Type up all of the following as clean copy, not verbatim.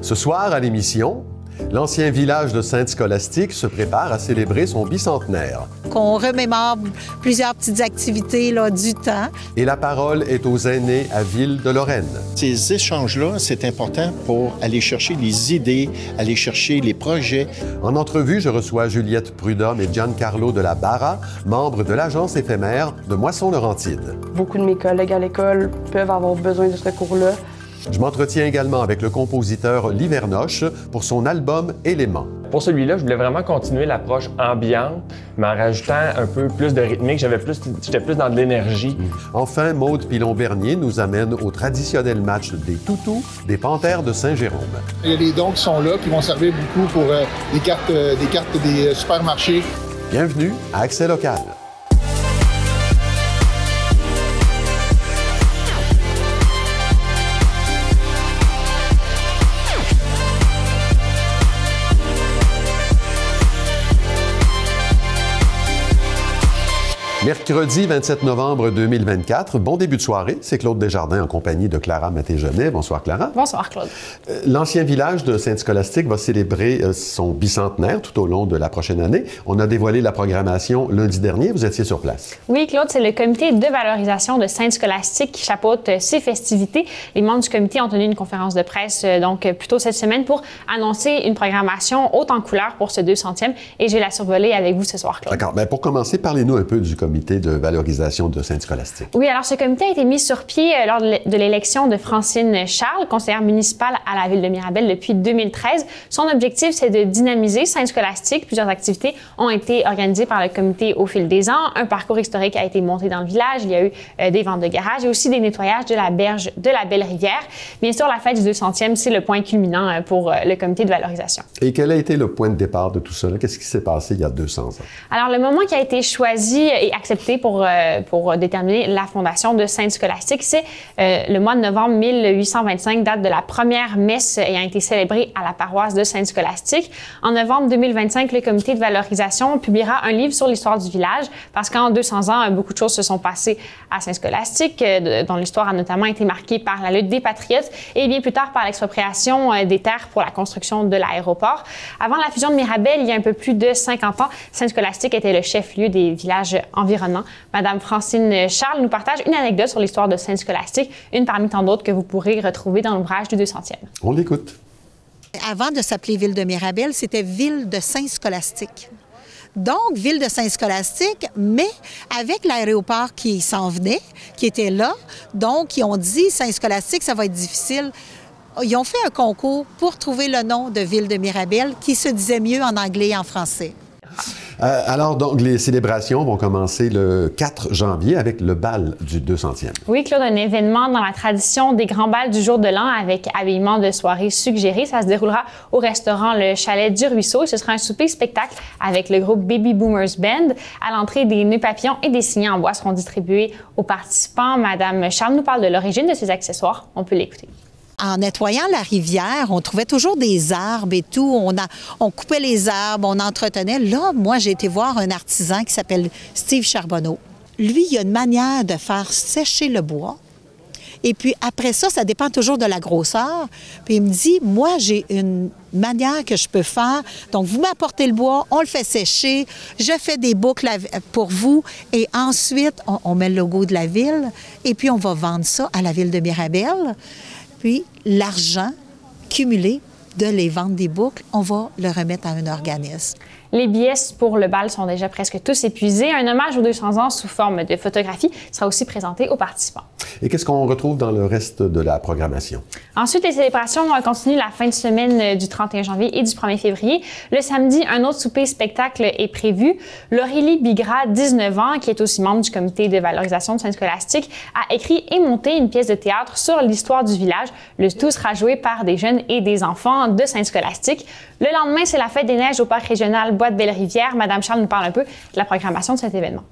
Ce soir, à l'émission, l'ancien village de Sainte-Scolastique se prépare à célébrer son bicentenaire. Qu'on remémore plusieurs petites activités là, du temps. Et la parole est aux aînés à Ville-de-Lorraine. Ces échanges-là, c'est important pour aller chercher les idées, aller chercher les projets. En entrevue, je reçois Juliette Prudhomme et Giancarlo de la Barra, membres de l'agence éphémère de Moisson-Laurentide. Beaucoup de mes collègues à l'école peuvent avoir besoin de ce cours-là. Je m'entretiens également avec le compositeur Livernoche pour son album Éléments. Pour celui-là, je voulais vraiment continuer l'approche ambiante, mais en rajoutant un peu plus de rythmique. J'étais plus dans de l'énergie. Enfin, Maude Pilon-Bernier nous amène au traditionnel match des Toutous des Panthères de Saint-Jérôme. Il y a des dons qui sont là, qui vont servir beaucoup pour des cartes des supermarchés. Bienvenue à Accès local. Mercredi 27 novembre 2024, bon début de soirée. C'est Claude Desjardins en compagnie de Clara Maté-Genet. Bonsoir Clara. Bonsoir Claude. L'ancien village de Sainte-Scolastique va célébrer son bicentenaire tout au long de la prochaine année. On a dévoilé la programmation lundi dernier. Vous étiez sur place. Oui Claude, c'est le comité de valorisation de Sainte-Scolastique qui chapeaute ces festivités. Les membres du comité ont tenu une conférence de presse donc plus tôt cette semaine pour annoncer une programmation haute en couleurs pour ce 200e et je vais la survoler avec vous ce soir Claude. D'accord. Bien, pour commencer, parlez-nous un peu du comité de valorisation de Sainte-Scolastique. Oui, alors ce comité a été mis sur pied lors de l'élection de Francine Charles, conseillère municipale à la ville de Mirabel depuis 2013. Son objectif, c'est de dynamiser Sainte-Scolastique. Plusieurs activités ont été organisées par le comité au fil des ans. Un parcours historique a été monté dans le village. Il y a eu des ventes de garage et aussi des nettoyages de la berge de la Belle-Rivière. Bien sûr, la fête du 200e, c'est le point culminant pour le comité de valorisation. Et quel a été le point de départ de tout cela? Qu'est-ce qui s'est passé il y a 200 ans? Alors, le moment qui a été choisi et accepté pour déterminer la fondation de Sainte-Scolastique, c'est le mois de novembre 1825, date de la première messe ayant été célébrée à la paroisse de Sainte-Scolastique. En novembre 2025, le comité de valorisation publiera un livre sur l'histoire du village parce qu'en 200 ans, beaucoup de choses se sont passées à Sainte-Scolastique, dont l'histoire a notamment été marquée par la lutte des patriotes et bien plus tard par l'expropriation des terres pour la construction de l'aéroport. Avant la fusion de Mirabel, il y a un peu plus de 50 ans, Sainte-Scolastique était le chef-lieu des villages environnants. Madame Francine Charles nous partage une anecdote sur l'histoire de Sainte-Scolastique, une parmi tant d'autres que vous pourrez retrouver dans l'ouvrage du 200e. On l'écoute. Avant de s'appeler Ville de Mirabel, c'était Ville de Saint-Scolastique. Donc, Ville de Saint-Scolastique, mais avec l'aéroport qui s'en venait, qui était là, donc ils ont dit Saint-Scolastique, ça va être difficile. Ils ont fait un concours pour trouver le nom de Ville de Mirabel qui se disait mieux en anglais et en français. Alors, donc, les célébrations vont commencer le 4 janvier avec le bal du 200e. Oui, Claude, un événement dans la tradition des grands bals du jour de l'an avec habillement de soirée suggéré. Ça se déroulera au restaurant Le Chalet du Ruisseau. Ce sera un souper-spectacle avec le groupe Baby Boomers Band. À l'entrée, des nœuds papillons et des signets en bois seront distribués aux participants. Madame Charles nous parle de l'origine de ces accessoires. On peut l'écouter. En nettoyant la rivière, on trouvait toujours des arbres et tout. On coupait les arbres, on entretenait. Là, moi, j'ai été voir un artisan qui s'appelle Steve Charbonneau. Lui, il a une manière de faire sécher le bois. Et puis après ça, ça dépend toujours de la grosseur. Puis il me dit, moi, j'ai une manière que je peux faire. Donc, vous m'apportez le bois, on le fait sécher, je fais des boucles pour vous. Et ensuite, on met le logo de la ville. Et puis, on va vendre ça à la ville de Mirabel. Puis, l'argent cumulé de les ventes des boucles, on va le remettre à un organisme. Les billets pour le bal sont déjà presque tous épuisés. Un hommage aux 200 ans sous forme de photographie sera aussi présenté aux participants. Et qu'est-ce qu'on retrouve dans le reste de la programmation? Ensuite, les célébrations continuent la fin de semaine du 31 janvier et du 1er février. Le samedi, un autre souper-spectacle est prévu. Laurélie Bigra, 19 ans, qui est aussi membre du comité de valorisation de Sainte-Scolastique, a écrit et monté une pièce de théâtre sur l'histoire du village. Le tout sera joué par des jeunes et des enfants de Sainte-Scolastique. Le lendemain, c'est la fête des neiges au parc régional Bois de Belle-Rivière. Madame Charles nous parle un peu de la programmation de cet événement.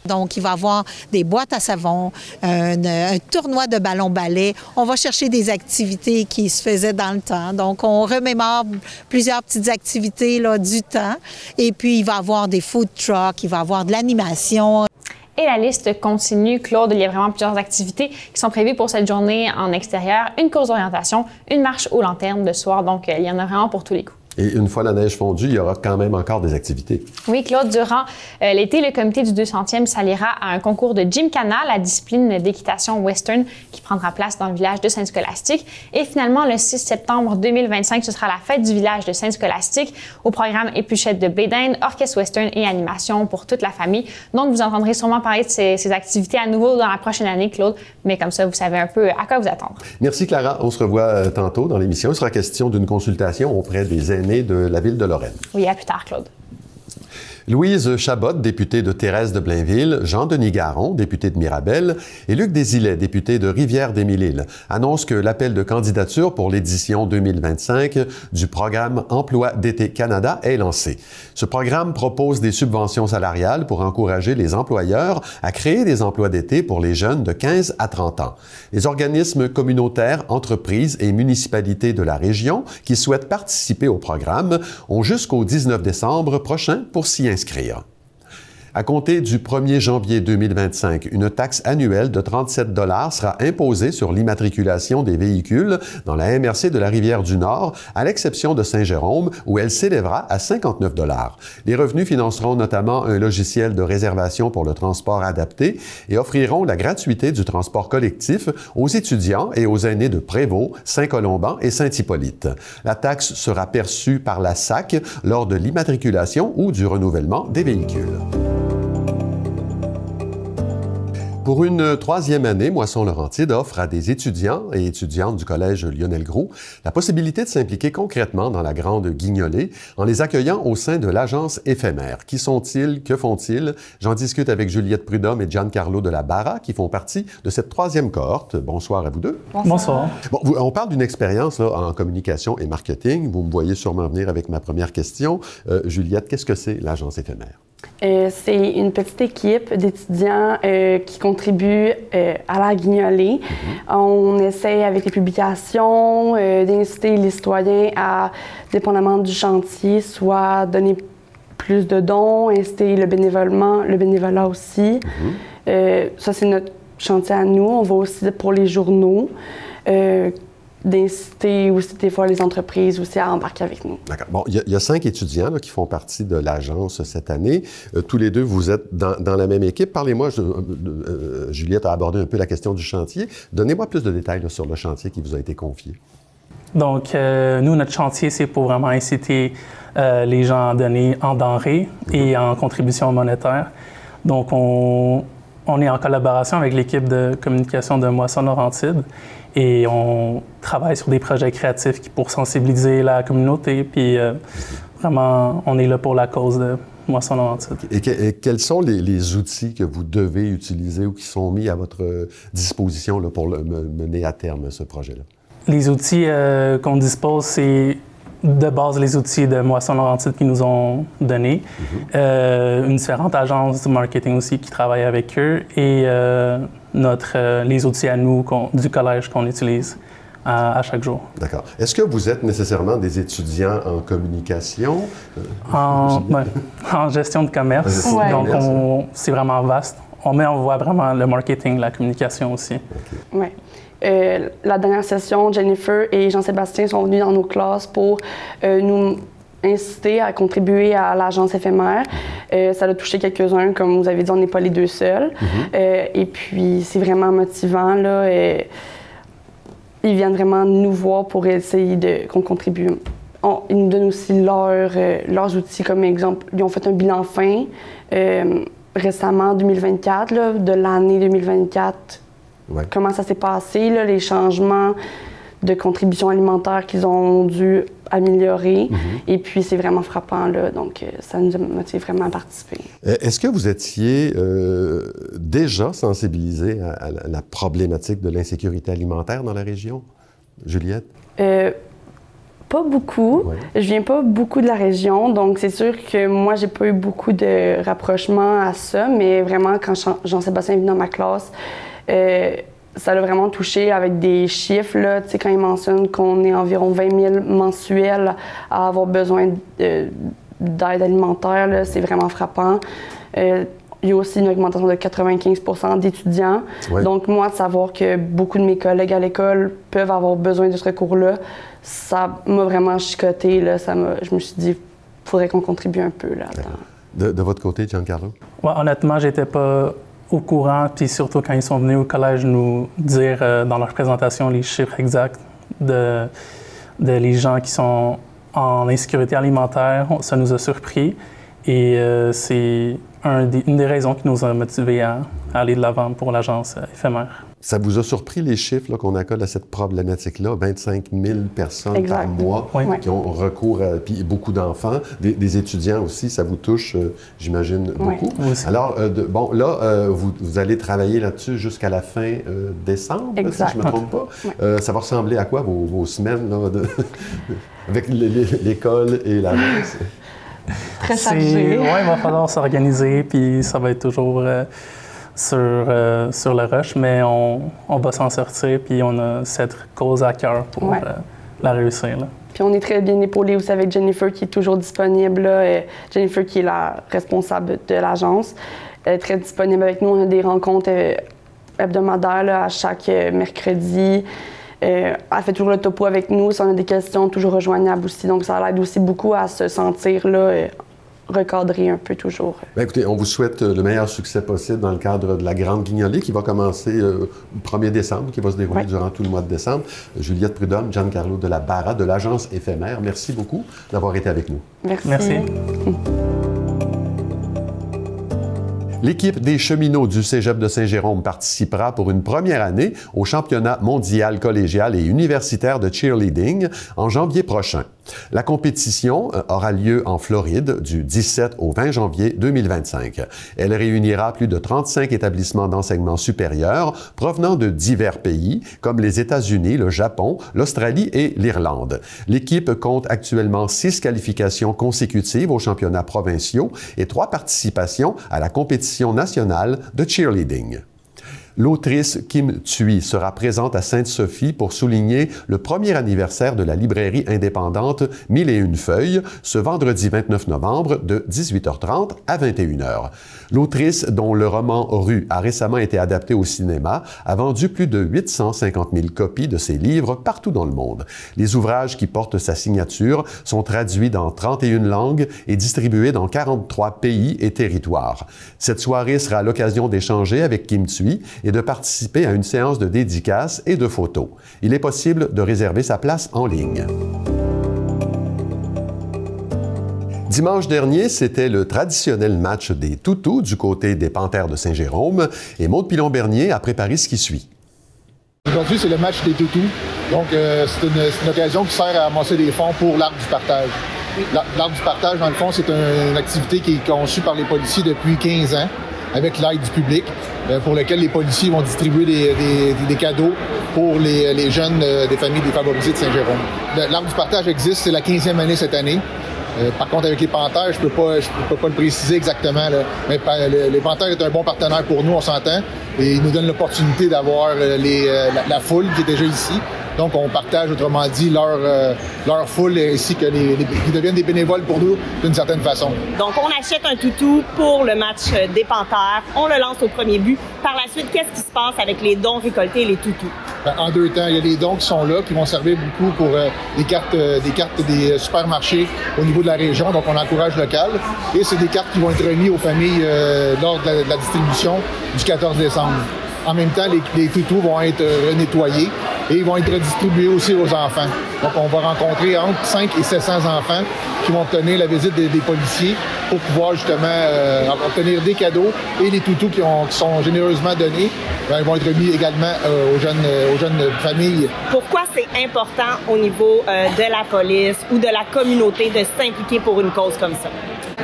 Donc, il va y avoir des boîtes à savon, un tournoi de ballon-ballet. On va chercher des activités qui se faisaient dans le temps. Donc, on remémore plusieurs petites activités là, du temps. Et puis, il va y avoir des food trucks, il va y avoir de l'animation. Et la liste continue. Claude, il y a vraiment plusieurs activités qui sont prévues pour cette journée en extérieur. Une course d'orientation, une marche aux lanternes de soir. Donc, il y en a vraiment pour tous les goûts. Et une fois la neige fondue, il y aura quand même encore des activités. Oui, Claude, durant l'été, le comité du 200e s'alliera à un concours de Gymkhana, la discipline d'équitation western qui prendra place dans le village de Sainte-Scolastique. Et finalement, le 6 septembre 2025, ce sera la fête du village de Sainte-Scolastique. Au programme épluchette de blé d'Inde, orchestre western et animation pour toute la famille. Donc, vous entendrez sûrement parler de ces activités à nouveau dans la prochaine année, Claude. Mais comme ça, vous savez un peu à quoi vous attendre. Merci, Clara. On se revoit tantôt dans l'émission. Il sera question d'une consultation auprès des aînés de la ville de Lorraine. Oui, à plus tard, Claude. Louise Chabot, députée de Thérèse de Blainville, Jean-Denis Garon, député de Mirabel, et Luc Desilets, député de Rivière-des-Mille-Îles, annoncent que l'appel de candidature pour l'édition 2025 du programme Emploi d'été Canada est lancé. Ce programme propose des subventions salariales pour encourager les employeurs à créer des emplois d'été pour les jeunes de 15 à 30 ans. Les organismes communautaires, entreprises et municipalités de la région qui souhaitent participer au programme ont jusqu'au 19 décembre prochain pour s'y inscrire. À compter du 1er janvier 2025, une taxe annuelle de 37 $ sera imposée sur l'immatriculation des véhicules dans la MRC de la Rivière-du-Nord, à l'exception de Saint-Jérôme, où elle s'élèvera à 59 $. Les revenus financeront notamment un logiciel de réservation pour le transport adapté et offriront la gratuité du transport collectif aux étudiants et aux aînés de Prévost, Saint-Colomban et Saint-Hippolyte. La taxe sera perçue par la SAC lors de l'immatriculation ou du renouvellement des véhicules. Pour une troisième année, Moisson-Laurentide offre à des étudiants et étudiantes du Collège Lionel-Groulx la possibilité de s'impliquer concrètement dans la Grande Guignolée en les accueillant au sein de l'agence éphémère. Qui sont-ils? Que font-ils? J'en discute avec Juliette Prudhomme et Giancarlo de la Barra qui font partie de cette troisième cohorte. Bonsoir à vous deux. Bonsoir. Bon, on parle d'une expérience là, en communication et marketing. Vous me voyez sûrement venir avec ma première question. Juliette, qu'est-ce que c'est l'agence éphémère? C'est une petite équipe d'étudiants qui contribuent à la Guignolée. On essaie avec les publications d'inciter les citoyens à, dépendamment du chantier, soit donner plus de dons, inciter le bénévolat aussi. Ça, c'est notre chantier à nous. On va aussi pour les journaux. D'inciter aussi des fois les entreprises aussi à embarquer avec nous. D'accord. Bon, il y a 5 étudiants là, qui font partie de l'agence cette année. Tous les deux, vous êtes dans la même équipe. Parlez-moi, Juliette a abordé un peu la question du chantier. Donnez-moi plus de détails là, sur le chantier qui vous a été confié. Donc, nous, notre chantier, c'est pour vraiment inciter les gens à donner en denrées et en contribution monétaire. Donc, on est en collaboration avec l'équipe de communication de Moisson-Laurentide et on travaille sur des projets créatifs pour sensibiliser la communauté. Puis vraiment, on est là pour la cause de Moisson-Laurentide. Et quels sont les outils que vous devez utiliser ou qui sont mis à votre disposition là, pour mener à terme ce projet-là? Les outils qu'on dispose, c'est de base les outils de Moisson-Laurentide qui nous ont donnés. Une différente agence de marketing aussi qui travaille avec eux et les outils à nous du collège qu'on utilise à chaque jour. D'accord. Est-ce que vous êtes nécessairement des étudiants en communication? En gestion de commerce. Ouais. Donc, c'est vraiment vaste. On voit vraiment le marketing, la communication aussi. Okay. Ouais. La dernière session, Jennifer et Jean-Sébastien sont venus dans nos classes pour nous inciter à contribuer à l'agence éphémère. Ça a touché quelques-uns, comme vous avez dit, on n'est pas les deux seuls. Et puis, c'est vraiment motivant, là. Ils viennent vraiment nous voir pour essayer qu'on contribue. Ils nous donnent aussi leurs outils, comme exemple, ils ont fait un bilan fin récemment, en 2024, là, de l'année 2024. Ouais. Comment ça s'est passé, là, les changements de contribution alimentaire qu'ils ont dû améliorer. Et puis, c'est vraiment frappant, là, donc ça nous motive vraiment à participer. Est-ce que vous étiez déjà sensibilisé à la problématique de l'insécurité alimentaire dans la région, Juliette? Pas beaucoup. Ouais. Je viens pas beaucoup de la région, donc c'est sûr que moi, j'ai pas eu beaucoup de rapprochement à ça, mais vraiment, quand Jean-Sébastien est venu dans ma classe, ça l'a vraiment touché avec des chiffres, là, quand il mentionne qu'on est environ 20 000 mensuels à avoir besoin d'aide alimentaire, là, c'est vraiment frappant. il y a aussi une augmentation de 95% d'étudiants. Oui. Donc, moi, de savoir que beaucoup de mes collègues à l'école peuvent avoir besoin de ce recours-là, ça m'a vraiment chicoté. Là. Je me suis dit, il faudrait qu'on contribue un peu là-dedans. De votre côté, Giancarlo? Ouais, honnêtement, j'étais pas au courant, puis surtout quand ils sont venus au collège nous dire dans leur présentation les chiffres exacts de les gens qui sont en insécurité alimentaire, ça nous a surpris. Et c'est une des raisons qui nous a motivés à aller de l'avant pour l'agence éphémère. Ça vous a surpris les chiffres qu'on accorde à cette problématique-là? 25 000 personnes exact. Par mois qui ont recours à... Puis beaucoup d'enfants, des étudiants aussi, ça vous touche, j'imagine, beaucoup. Aussi. Alors, là, vous allez travailler là-dessus jusqu'à la fin décembre, exact. si je ne me trompe pas. Ça va ressembler à quoi vos semaines là, avec l'école et l'agence? Très chargé. Oui, il va falloir s'organiser, puis ça va être toujours sur le rush, mais on va s'en sortir, puis on a cette cause à cœur pour la réussir. Là. Puis on est très bien épaulés aussi avec Jennifer qui est toujours disponible. Là, Jennifer qui est la responsable de l'agence. Elle est très disponible avec nous. On a des rencontres hebdomadaires là, à chaque mercredi. Elle fait toujours le topo avec nous. Si on a des questions, toujours rejoignable aussi. Donc, ça l'aide aussi beaucoup à se sentir là, recadré un peu toujours. Bien, écoutez, on vous souhaite le meilleur succès possible dans le cadre de la Grande Guignolée qui va commencer le 1er décembre, qui va se dérouler durant tout le mois de décembre. Juliette Prudhomme, Giancarlo de la Barra de l'agence éphémère, merci beaucoup d'avoir été avec nous. Merci. L'équipe des cheminots du Cégep de Saint-Jérôme participera pour une première année au championnat mondial collégial et universitaire de cheerleading en janvier prochain. La compétition aura lieu en Floride du 17 au 20 janvier 2025. Elle réunira plus de 35 établissements d'enseignement supérieur provenant de divers pays comme les États-Unis, le Japon, l'Australie et l'Irlande. L'équipe compte actuellement 6 qualifications consécutives aux championnats provinciaux et 3 participations à la compétition nationale de cheerleading. L'autrice Kim Thuy sera présente à Sainte-Sophie pour souligner le premier anniversaire de la librairie indépendante 1001 feuilles ce vendredi 29 novembre de 18h30 à 21h. L'autrice, dont le roman Rue a récemment été adapté au cinéma, a vendu plus de 850 000 copies de ses livres partout dans le monde. Les ouvrages qui portent sa signature sont traduits dans 31 langues et distribués dans 43 pays et territoires. Cette soirée sera l'occasion d'échanger avec Kim Thuy et de participer à une séance de dédicaces et de photos. Il est possible de réserver sa place en ligne. Dimanche dernier, c'était le traditionnel match des toutous du côté des Panthères de Saint-Jérôme et Maude Pilon-Bernier a préparé ce qui suit. Aujourd'hui, c'est le match des toutous. Donc, c'est une occasion qui sert à amasser des fonds pour l'Arbre du partage. L'Arbre du partage, dans le fond, c'est une activité qui est conçue par les policiers depuis 15 ans. Avec l'aide du public, pour lequel les policiers vont distribuer des cadeaux pour les jeunes des familles défavorisées de Saint-Jérôme. L'Arbre du partage existe, c'est la 15e année cette année. Par contre, avec les Panthères, je peux pas le préciser exactement, là. Mais les Panthères est un bon partenaire pour nous, on s'entend, et ils nous donnent l'opportunité d'avoir la foule qui est déjà ici. Donc, on partage, autrement dit, leur foule ainsi que ils deviennent des bénévoles pour nous d'une certaine façon. Donc, on achète un toutou pour le match des Panthères. On le lance au premier but. Par la suite, qu'est-ce qui se passe avec les dons récoltés et les toutous? En deux temps, il y a des dons qui sont là, qui vont servir beaucoup pour des cartes des supermarchés au niveau de la région. Donc, on encourage local. Et c'est des cartes qui vont être remises aux familles lors de la distribution du 14 décembre. En même temps, les toutous vont être renettoyés et ils vont être redistribués aussi aux enfants. Donc, on va rencontrer entre 5 et 700 enfants qui vont obtenir la visite des policiers pour pouvoir justement obtenir des cadeaux et les toutous qui sont généreusement donnés, ils vont être remis également aux jeunes familles. Pourquoi c'est important au niveau de la police ou de la communauté de s'impliquer pour une cause comme ça?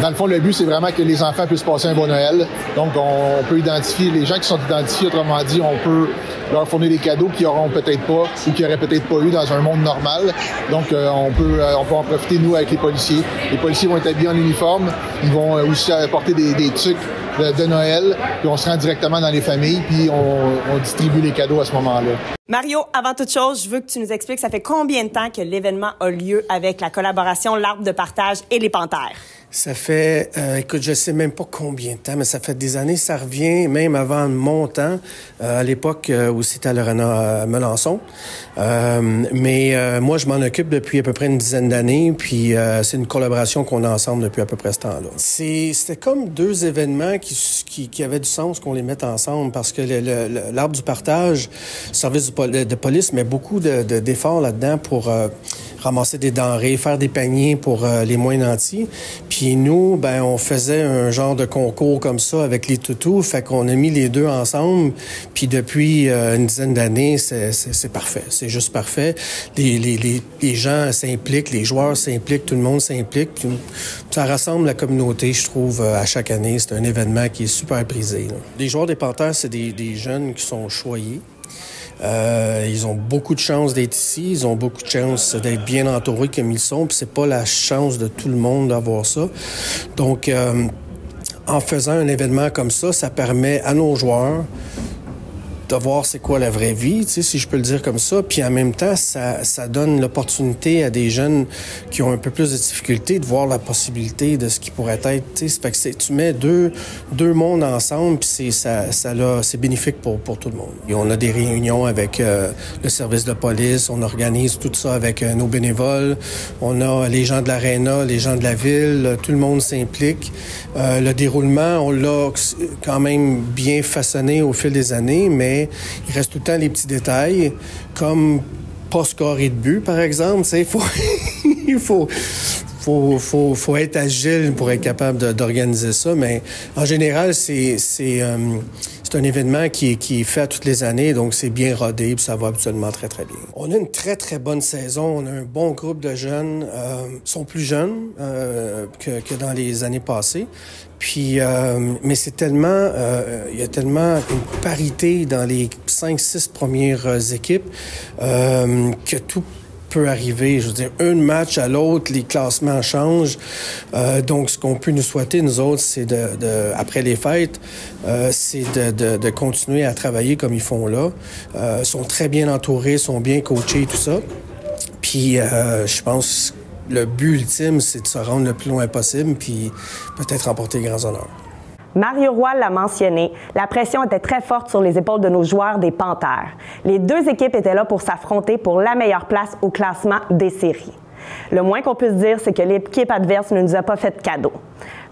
Dans le fond, le but, c'est vraiment que les enfants puissent passer un bon Noël. Donc, on peut identifier les gens qui sont identifiés. Autrement dit, on peut leur fournir des cadeaux qu'ils n'auront peut-être pas ou qu'ils n'auraient peut-être pas eu dans un monde normal. Donc, on peut en profiter, nous, avec les policiers. Les policiers vont être habillés en uniforme. Ils vont aussi apporter des trucs de Noël, puis on se rend directement dans les familles, puis on distribue les cadeaux à ce moment-là. Mario, avant toute chose, je veux que tu nous expliques ça fait combien de temps que l'événement a lieu avec la collaboration L'Arbre de partage et les Panthères? Ça fait, écoute, je sais même pas combien de temps, mais ça fait des années. Ça revient même avant mon temps, à l'époque où c'était à l'Arena Melançon. Mais moi, je m'en occupe depuis à peu près une dizaine d'années, puis c'est une collaboration qu'on a ensemble depuis à peu près ce temps-là. C'était comme deux événements qui avaient du sens qu'on les mette ensemble, parce que l'Arbre du partage, service de police, met beaucoup d'efforts là-dedans pour ramasser des denrées, faire des paniers pour les moins nantis. Puis nous, ben on faisait un genre de concours comme ça avec les toutous, fait qu'on a mis les deux ensemble. Puis depuis une dizaine d'années, c'est parfait, c'est juste parfait. Les gens s'impliquent, les joueurs s'impliquent, tout le monde s'implique. Puis ça rassemble la communauté, je trouve, à chaque année. C'est un événement qui est super prisé, là. Les joueurs des Panthères, c'est des jeunes qui sont choyés. Ils ont beaucoup de chance d'être ici, ils ont beaucoup de chance d'être bien entourés comme ils sont, puis c'est pas la chance de tout le monde d'avoir ça. Donc, en faisant un événement comme ça permet à nos joueurs de voir c'est quoi la vraie vie, tu sais, si je peux le dire comme ça. Puis en même temps, ça donne l'opportunité à des jeunes qui ont un peu plus de difficultés de voir la possibilité de ce qui pourrait être. Tu sais, fait que tu mets deux mondes ensemble, puis c'est bénéfique pour tout le monde. Et on a des réunions avec le service de police, on organise tout ça avec nos bénévoles, on a les gens de l'Arena, les gens de la ville, tout le monde s'implique. Le déroulement, on l'a quand même bien façonné au fil des années, mais il reste tout le temps les petits détails, comme pas scorer de but, par exemple. Il faut être agile pour être capable d'organiser ça, mais en général, c'est un événement qui est fait à toutes les années, donc c'est bien rodé, puis ça va absolument très, très bien. On a une très, très bonne saison. On a un bon groupe de jeunes. Ils sont plus jeunes que dans les années passées. Puis, mais c'est tellement, il y a tellement une parité dans les 5-6 premières équipes que tout peut arriver. Je veux dire, un match à l'autre, les classements changent. Donc, ce qu'on peut nous souhaiter, nous autres, c'est après les fêtes, c'est de continuer à travailler comme ils font là. Ils sont très bien entourés, sont bien coachés, tout ça. Puis, je pense le but ultime, c'est de se rendre le plus loin possible, puis peut-être remporter grands honneurs. Mario Roy l'a mentionné, la pression était très forte sur les épaules de nos joueurs des Panthères. Les deux équipes étaient là pour s'affronter pour la meilleure place au classement des séries. Le moins qu'on puisse dire, c'est que l'équipe adverse ne nous a pas fait de cadeau.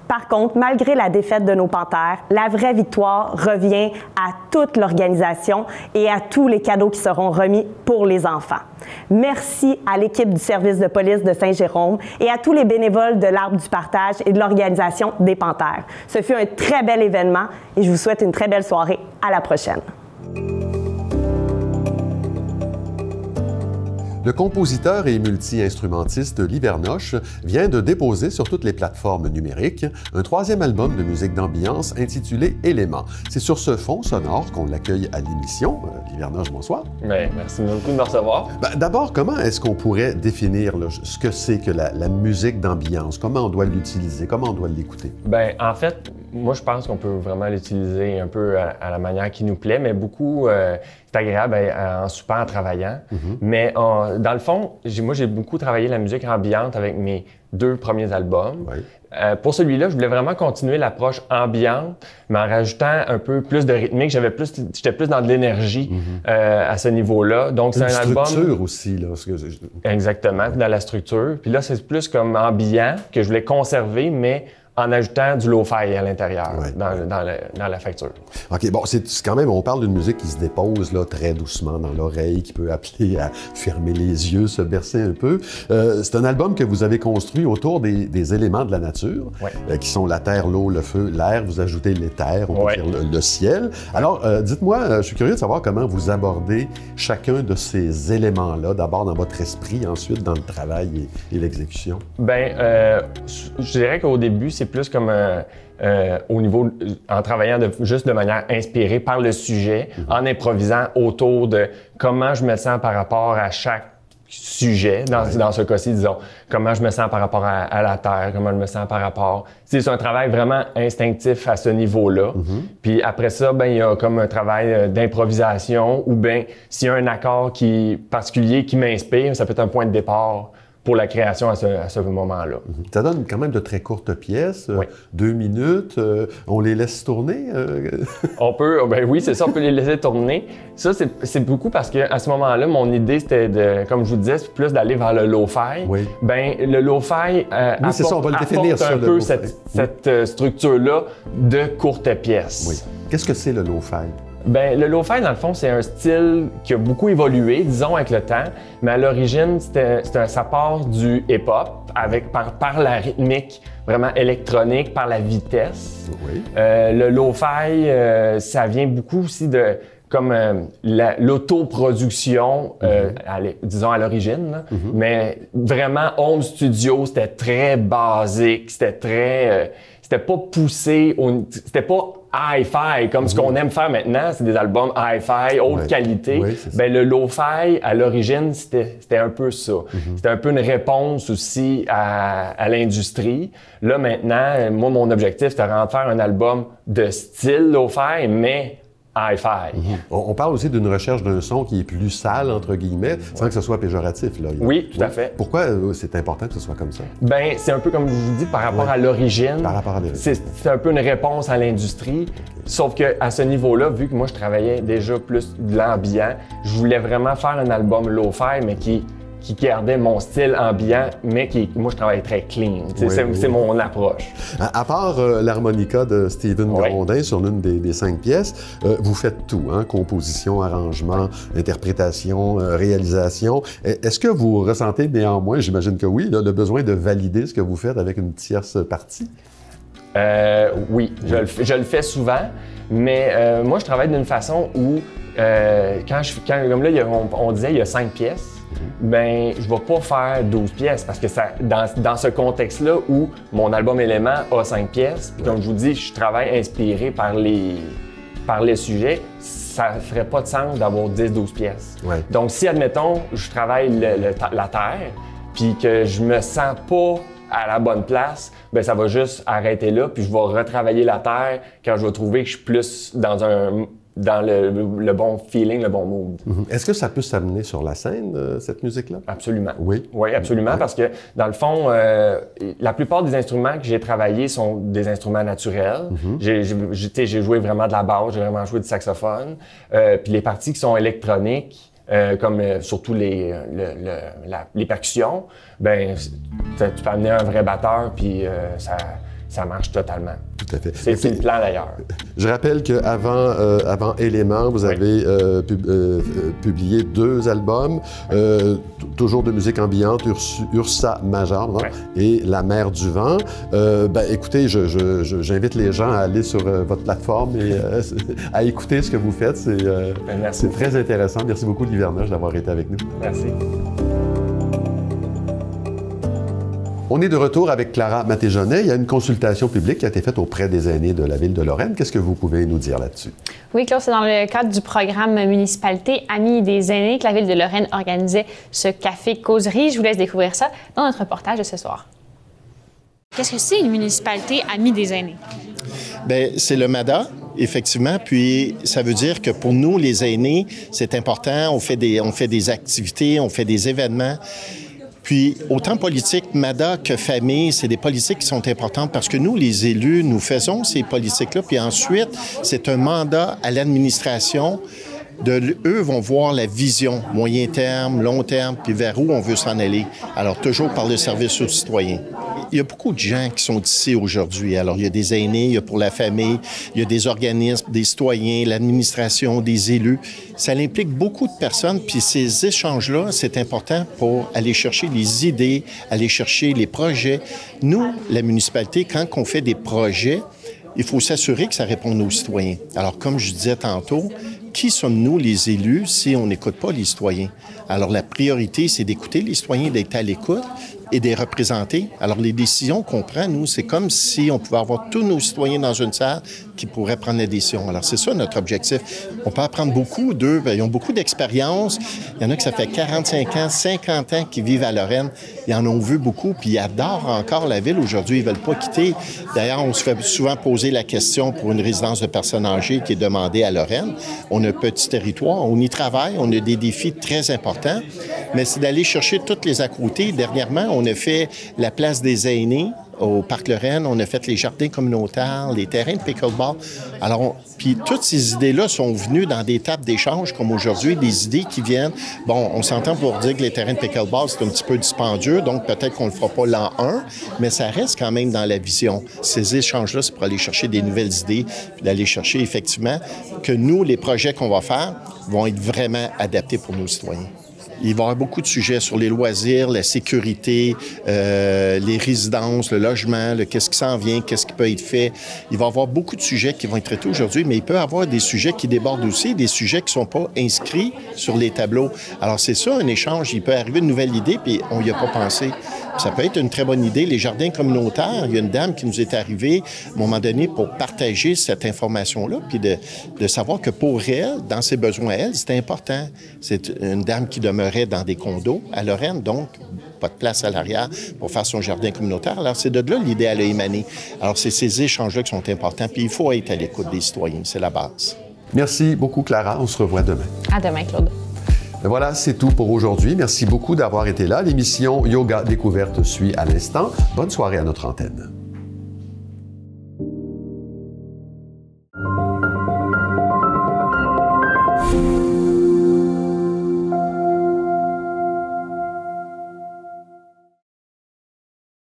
Par contre, malgré la défaite de nos Panthères, la vraie victoire revient à toute l'organisation et à tous les cadeaux qui seront remis pour les enfants. Merci à l'équipe du service de police de Saint-Jérôme et à tous les bénévoles de l'Arbre du partage et de l'organisation des Panthères. Ce fut un très bel événement et je vous souhaite une très belle soirée. À la prochaine. Le compositeur et multi-instrumentiste Livernoche vient de déposer sur toutes les plateformes numériques un troisième album de musique d'ambiance intitulé Éléments. C'est sur ce fond sonore qu'on l'accueille à l'émission. Livernoche, bonsoir. Bien, merci beaucoup de me recevoir. D'abord, comment est-ce qu'on pourrait définir là, ce que c'est que la musique d'ambiance? Comment on doit l'utiliser? Comment on doit l'écouter? Bien, en fait, moi, je pense qu'on peut vraiment l'utiliser un peu à la manière qui nous plaît, mais beaucoup, c'est agréable en soupant, en travaillant. Mm-hmm. Mais dans le fond, moi, j'ai beaucoup travaillé la musique ambiante avec mes 2 premiers albums. Oui. Pour celui-là, je voulais vraiment continuer l'approche ambiante, mais en rajoutant un peu plus de rythmique. J'étais plus dans de l'énergie à ce niveau-là. Donc, c'est un album... structure aussi, là. Exactement, dans la structure. Puis là, c'est plus comme ambiant que je voulais conserver, mais en ajoutant du lo-fi à l'intérieur, dans la facture. OK, bon, c'est quand même, on parle d'une musique qui se dépose là, très doucement dans l'oreille, qui peut appeler à fermer les yeux, se bercer un peu. C'est un album que vous avez construit autour des éléments de la nature, qui sont la terre, l'eau, le feu, l'air. Vous ajoutez l'éther, on peut dire le ciel. Alors, dites-moi, je suis curieux de savoir comment vous abordez chacun de ces éléments-là, d'abord dans votre esprit, ensuite dans le travail et l'exécution. Bien, je dirais qu'au début, c'est plus comme au niveau, en travaillant juste de manière inspirée par le sujet, en improvisant autour de comment je me sens par rapport à chaque sujet, dans ce cas-ci, disons, comment je me sens par rapport à la Terre, comment je me sens par rapport... C'est un travail vraiment instinctif à ce niveau-là. Puis après ça, ben il y a comme un travail d'improvisation ou bien s'il y a un accord particulier qui m'inspire, ça peut être un point de départ pour la création à ce moment-là. Ça donne quand même de très courtes pièces, oui. 2 minutes. On les laisse tourner? On peut, ben oui, c'est ça, on peut les laisser tourner. Ça, c'est beaucoup parce qu'à ce moment-là, mon idée, c'était de, comme je vous disais, c'est plus d'aller vers le lo-fi. Oui. Ben le lo-fi apporte un peu cette structure-là de courtes pièces. Oui. Qu'est-ce que c'est le lo-fi? Ben, le lo-fi, dans le fond, c'est un style qui a beaucoup évolué, disons, avec le temps. Mais à l'origine, ça part du hip-hop par la rythmique vraiment électronique, par la vitesse. Oui. Le lo-fi, ça vient beaucoup aussi de comme l'autoproduction, disons à l'origine. Mais vraiment, home studio, c'était très basique, c'était pas poussé, c'était pas hi-fi, comme ce qu'on aime faire maintenant, c'est des albums hi-fi, haute qualité. Oui, ben, le lo-fi, à l'origine, c'était un peu ça. C'était un peu une réponse aussi à l'industrie. Là, maintenant, moi, mon objectif, c'était de faire un album de style lo-fi, mais hi-fi. On parle aussi d'une recherche d'un son qui est plus sale, entre guillemets, sans que ce soit péjoratif. Là. Oui, tout à fait. Pourquoi c'est important que ce soit comme ça? Ben, c'est un peu comme je vous dis, par rapport à l'origine. Par rapport à l'origine. C'est un peu une réponse à l'industrie. Sauf qu'à ce niveau-là, vu que moi, je travaillais déjà plus de l'ambiant, je voulais vraiment faire un album lo-fi, mais qui gardait mon style ambiant, mais moi, je travaille très clean. C'est mon approche. À part l'harmonica de Stephen Grondin sur l'une des 5 pièces, vous faites tout, hein? Composition, arrangement, interprétation, réalisation. Est-ce que vous ressentez néanmoins, j'imagine que oui, là, le besoin de valider ce que vous faites avec une tierce partie? Oui, je le fais souvent, mais moi, je travaille d'une façon où, comme là, on disait, il y a 5 pièces, ben je vais pas faire 12 pièces parce que ça, dans ce contexte-là où mon album Élément a 5 pièces, puis comme je vous dis, je travaille inspiré par les sujets, ça ferait pas de sens d'avoir 10-12 pièces. Ouais. Donc si, admettons, je travaille la Terre, puis que je me sens pas à la bonne place, ben ça va juste arrêter là, puis je vais retravailler la Terre quand je vais trouver que je suis plus dans le bon feeling, le bon mood. Est-ce que ça peut s'amener sur la scène, cette musique-là? Absolument. Oui? Oui, absolument, parce que dans le fond, la plupart des instruments que j'ai travaillés sont des instruments naturels. J'ai joué vraiment de la basse, j'ai vraiment joué du saxophone. Puis les parties qui sont électroniques, comme surtout les percussions, ben tu peux amener un vrai batteur, puis ça marche totalement. Tout à fait. C'est le plan d'ailleurs. Je rappelle qu'avant Élément, vous avez publié 2 albums, toujours de musique ambiante, Ursa Major et La Mer du Vent. Écoutez, j'invite les gens à aller sur votre plateforme et à écouter ce que vous faites. C'est très intéressant. Merci beaucoup, Louis Verneuil, d'avoir été avec nous. Merci. On est de retour avec Clara Matéjonet. Il y a une consultation publique qui a été faite auprès des aînés de la ville de Lorraine. Qu'est-ce que vous pouvez nous dire là-dessus? Oui, Claude, c'est dans le cadre du programme Municipalité Amis des aînés que la ville de Lorraine organisait ce café causerie. Je vous laisse découvrir ça dans notre reportage de ce soir. Qu'est-ce que c'est une municipalité Amis des aînés? Bien, c'est le MADA, effectivement. Puis, ça veut dire que pour nous, les aînés, c'est important. On fait des activités, on fait des événements. Puis, autant politique, MADA que famille, c'est des politiques qui sont importantes parce que nous, les élus, nous faisons ces politiques-là. Puis ensuite, c'est un mandat à l'administration. Eux vont voir la vision, moyen terme, long terme, puis vers où on veut s'en aller. Alors, toujours par le service aux citoyens. Il y a beaucoup de gens qui sont ici aujourd'hui. Alors, il y a des aînés, il y a pour la famille, il y a des organismes, des citoyens, l'administration, des élus. Ça implique beaucoup de personnes, puis ces échanges-là, c'est important pour aller chercher les idées, aller chercher les projets. Nous, la municipalité, quand on fait des projets, il faut s'assurer que ça réponde aux citoyens. Alors, comme je disais tantôt, qui sommes-nous, les élus, si on n'écoute pas les citoyens? Alors, la priorité, c'est d'écouter les citoyens, d'être à l'écoute, et de les représenter. Alors, les décisions qu'on prend, nous, c'est comme si on pouvait avoir tous nos citoyens dans une salle qui pourraient prendre la décision. Alors, c'est ça notre objectif. On peut apprendre beaucoup d'eux. Ils ont beaucoup d'expérience. Il y en a que ça fait 45 ans, 50 ans qu'ils vivent à Lorraine. Ils en ont vu beaucoup, puis ils adorent encore la ville aujourd'hui. Ils ne veulent pas quitter. D'ailleurs, on se fait souvent poser la question pour une résidence de personnes âgées qui est demandée à Lorraine. On a un petit territoire, on y travaille, on a des défis très importants, mais c'est d'aller chercher toutes les à côté. Dernièrement, on a fait la place des aînés au Parc Lorraine, on a fait les jardins communautaires, les terrains de pickleball. Alors, puis toutes ces idées-là sont venues dans des tables d'échange comme aujourd'hui, des idées qui viennent. Bon, on s'entend pour dire que les terrains de pickleball, c'est un petit peu dispendieux, donc peut-être qu'on ne le fera pas l'an 1, mais ça reste quand même dans la vision. Ces échanges-là, c'est pour aller chercher des nouvelles idées, puis d'aller chercher effectivement que nous, les projets qu'on va faire vont être vraiment adaptés pour nos citoyens. Il va y avoir beaucoup de sujets sur les loisirs, la sécurité, les résidences, le logement, qu'est-ce qui s'en vient, qu'est-ce qui peut être fait. Il va y avoir beaucoup de sujets qui vont être traités aujourd'hui, mais il peut y avoir des sujets qui débordent aussi, des sujets qui ne sont pas inscrits sur les tableaux. Alors, c'est ça, un échange. Il peut arriver une nouvelle idée, puis on n'y a pas pensé. Ça peut être une très bonne idée. Les jardins communautaires, il y a une dame qui nous est arrivée à un moment donné pour partager cette information-là, puis de savoir que pour elle, dans ses besoins à elle, c'était important. C'est une dame qui demeurait dans des condos à Lorraine, donc pas de place à l'arrière pour faire son jardin communautaire. Alors, c'est de là l'idée elle a émané. Alors, c'est ces échanges-là qui sont importants, puis il faut être à l'écoute des citoyens, c'est la base. Merci beaucoup, Clara. On se revoit demain. À demain, Claude. Voilà, c'est tout pour aujourd'hui. Merci beaucoup d'avoir été là. L'émission Yoga Découverte suit à l'instant. Bonne soirée à notre antenne.